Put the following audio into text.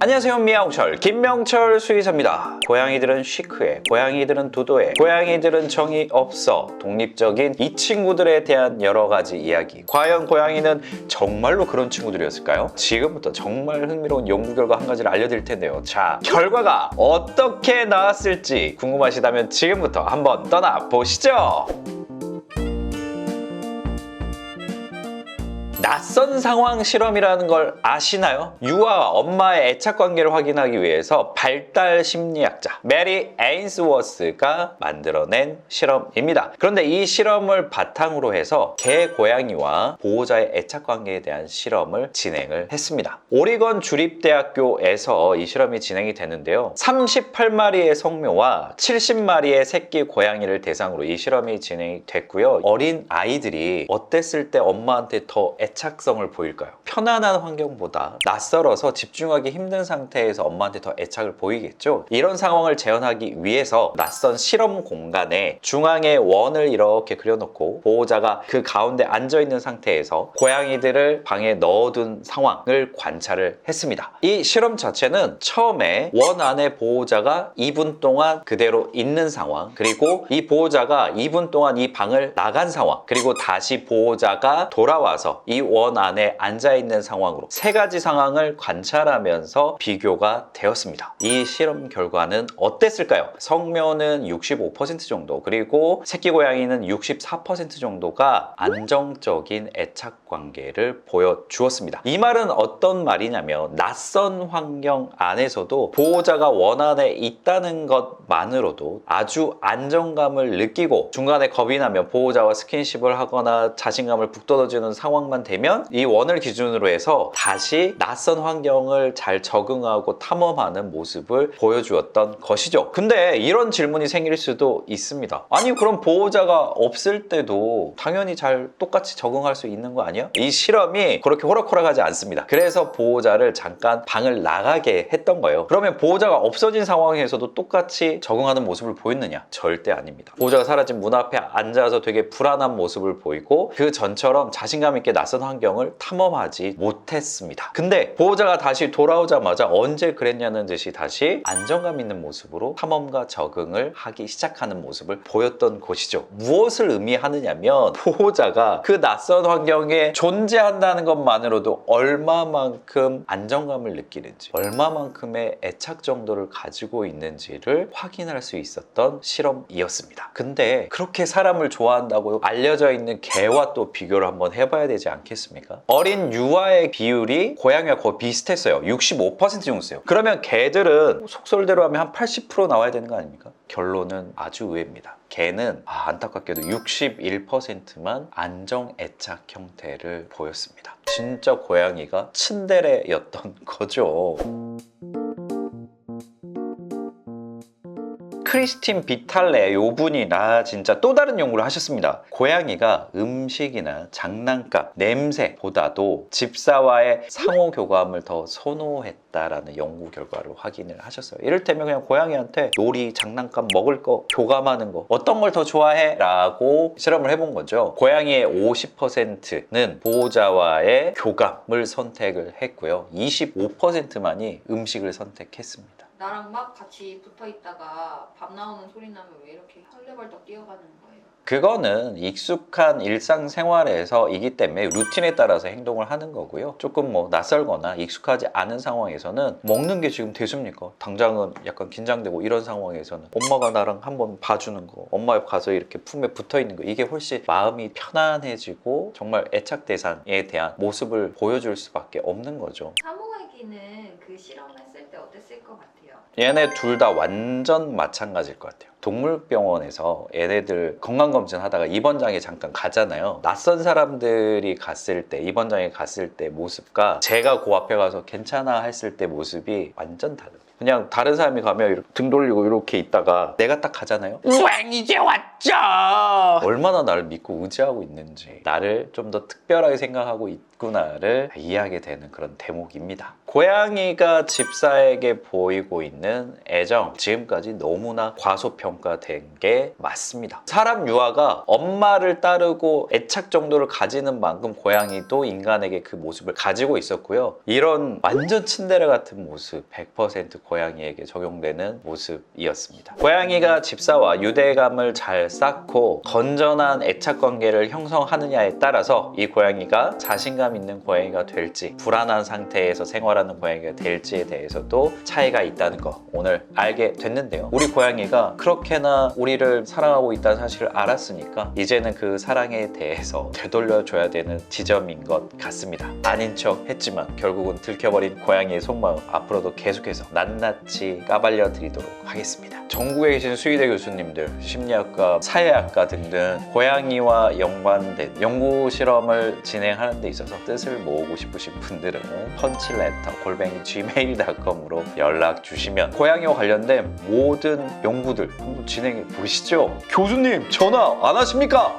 안녕하세요, 미아홍철 김명철 수의사입니다. 고양이들은 시크해, 고양이들은 도도해, 고양이들은 정이 없어. 독립적인 이 친구들에 대한 여러 가지 이야기. 과연 고양이는 정말로 그런 친구들이었을까요? 지금부터 정말 흥미로운 연구 결과 한 가지를 알려드릴 텐데요. 자, 결과가 어떻게 나왔을지 궁금하시다면 지금부터 한번 떠나보시죠. 낯선 상황 실험이라는 걸 아시나요? 유아와 엄마의 애착 관계를 확인하기 위해서 발달 심리학자 메리 에인스워스가 만들어낸 실험입니다. 그런데 이 실험을 바탕으로 해서 개, 고양이와 보호자의 애착 관계에 대한 실험을 진행을 했습니다. 오리건 주립대학교에서 이 실험이 진행이 되는데요. 38마리의 성묘와 70마리의 새끼 고양이를 대상으로 이 실험이 진행이 됐고요. 어린 아이들이 어땠을 때 엄마한테 더 애착성을 보일까요? 편안한 환경보다 낯설어서 집중하기 힘든 상태에서 엄마한테 더 애착을 보이겠죠? 이런 상황을 재현하기 위해서 낯선 실험 공간에 중앙에 원을 이렇게 그려놓고 보호자가 그 가운데 앉아있는 상태에서 고양이들을 방에 넣어둔 상황을 관찰을 했습니다. 이 실험 자체는 처음에 원 안에 보호자가 2분 동안 그대로 있는 상황, 그리고 이 보호자가 2분 동안 이 방을 나간 상황, 그리고 다시 보호자가 돌아와서 이 원 안에 앉아있는 상황으로 세 가지 상황을 관찰하면서 비교가 되었습니다. 이 실험 결과는 어땠을까요? 성묘는 65% 정도, 그리고 새끼 고양이는 64% 정도가 안정적인 애착 관계를 보여주었습니다. 이 말은 어떤 말이냐면 낯선 환경 안에서도 보호자가 원 안에 있다는 것만으로도 아주 안정감을 느끼고 중간에 겁이 나면 보호자와 스킨십을 하거나 자신감을 북돋아주는 상황만 되면 이 원을 기준으로 해서 다시 낯선 환경을 잘 적응하고 탐험하는 모습을 보여주었던 것이죠. 근데 이런 질문이 생길 수도 있습니다. 아니, 그럼 보호자가 없을 때도 당연히 잘 똑같이 적응할 수 있는 거 아니야? 이 실험이 그렇게 호락호락하지 않습니다. 그래서 보호자를 잠깐 방을 나가게 했던 거예요. 그러면 보호자가 없어진 상황에서도 똑같이 적응하는 모습을 보였느냐? 절대 아닙니다. 보호자가 사라진 문 앞에 앉아서 되게 불안한 모습을 보이고 그 전처럼 자신감 있게 낯선 환경을 탐험하지 못했습니다. 근데 보호자가 다시 돌아오자마자 언제 그랬냐는 듯이 다시 안정감 있는 모습으로 탐험과 적응을 하기 시작하는 모습을 보였던 것이죠. 무엇을 의미하느냐면 보호자가 그 낯선 환경에 존재한다는 것만으로도 얼마만큼 안정감을 느끼는지, 얼마만큼의 애착 정도를 가지고 있는지를 확인할 수 있었던 실험이었습니다. 근데 그렇게 사람을 좋아한다고 알려져 있는 개와 또 비교를 한번 해봐야 되지 않겠습니까? 어린 유아의 비율이 고양이와 거의 비슷했어요. 65% 정도였어요. 그러면 개들은 속설대로 하면 한 80% 나와야 되는 거 아닙니까? 결론은 아주 의외입니다. 개는 안타깝게도 61%만 안정 애착 형태를 보였습니다. 진짜 고양이가 츤데레였던 거죠. 크리스틴 비탈레 요분이 진짜 또 다른 연구를 하셨습니다. 고양이가 음식이나 장난감, 냄새보다도 집사와의 상호 교감을 더 선호했다라는 연구 결과를 확인을 하셨어요. 이를테면 그냥 고양이한테 놀이, 장난감, 먹을 거, 교감하는 거 어떤 걸 더 좋아해? 라고 실험을 해본 거죠. 고양이의 50%는 보호자와의 교감을 선택을 했고요. 25%만이 음식을 선택했습니다. 나랑 막 같이 붙어 있다가 밥 나오는 소리 나면 왜 이렇게 헐레벌떡 뛰어가는 거예요? 그거는 익숙한 일상생활에서이기 때문에 루틴에 따라서 행동을 하는 거고요. 조금 낯설거나 익숙하지 않은 상황에서는 먹는 게 지금 대수입니까? 당장은 약간 긴장되고 이런 상황에서는 엄마가 나랑 한번 봐주는 거, 엄마 옆 가서 이렇게 품에 붙어 있는 거, 이게 훨씬 마음이 편안해지고 정말 애착 대상에 대한 모습을 보여줄 수밖에 없는 거죠. 사모애기는 그 실험했을 때 어땠을 것 같아요? 얘네 둘 다 완전 마찬가지일 것 같아요. 동물병원에서 얘네들 건강검진 하다가 입원장에 잠깐 가잖아요. 낯선 사람들이 갔을 때, 입원장에 갔을 때 모습과 제가 그 앞에 가서 괜찮아 했을 때 모습이 완전 다릅니다. 그냥 다른 사람이 가면 이렇게 등 돌리고 이렇게 있다가 내가 딱 가잖아요. 우왕 이제 왔죠. 얼마나 나를 믿고 의지하고 있는지, 나를 좀 더 특별하게 생각하고 있구나를 이해하게 되는 그런 대목입니다. 고양이가 집사에게 보이고 있는 애정, 지금까지 너무나 과소평가된 게 맞습니다. 사람 유아가 엄마를 따르고 애착 정도를 가지는 만큼 고양이도 인간에게 그 모습을 가지고 있었고요. 이런 완전 친데레 같은 모습 100% 고양이에게 적용되는 모습이었습니다. 고양이가 집사와 유대감을 잘 쌓고 건전한 애착 관계를 형성하느냐에 따라서 이 고양이가 자신감 있는 고양이가 될지, 불안한 상태에서 생활하는 고양이가 될지에 대해서도 차이가 있다는 거 오늘 알게 됐는데요. 우리 고양이가 그렇게나 우리를 사랑하고 있다는 사실을 알았으니까 이제는 그 사랑에 대해서 되돌려줘야 되는 지점인 것 같습니다. 아닌 척 했지만 결국은 들켜버린 고양이의 속마음, 앞으로도 계속해서 낱낱이 까발려 드리도록 하겠습니다. 전국에 계신 수의대 교수님들, 심리학과, 사회학과 등등 고양이와 연관된 연구 실험을 진행하는 데 있어서 뜻을 모으고 싶으신 분들은 punchletter@gmail.com으로 연락 주시면 고양이와 관련된 모든 연구들 한번 진행해 보시죠. 교수님 전화 안 하십니까?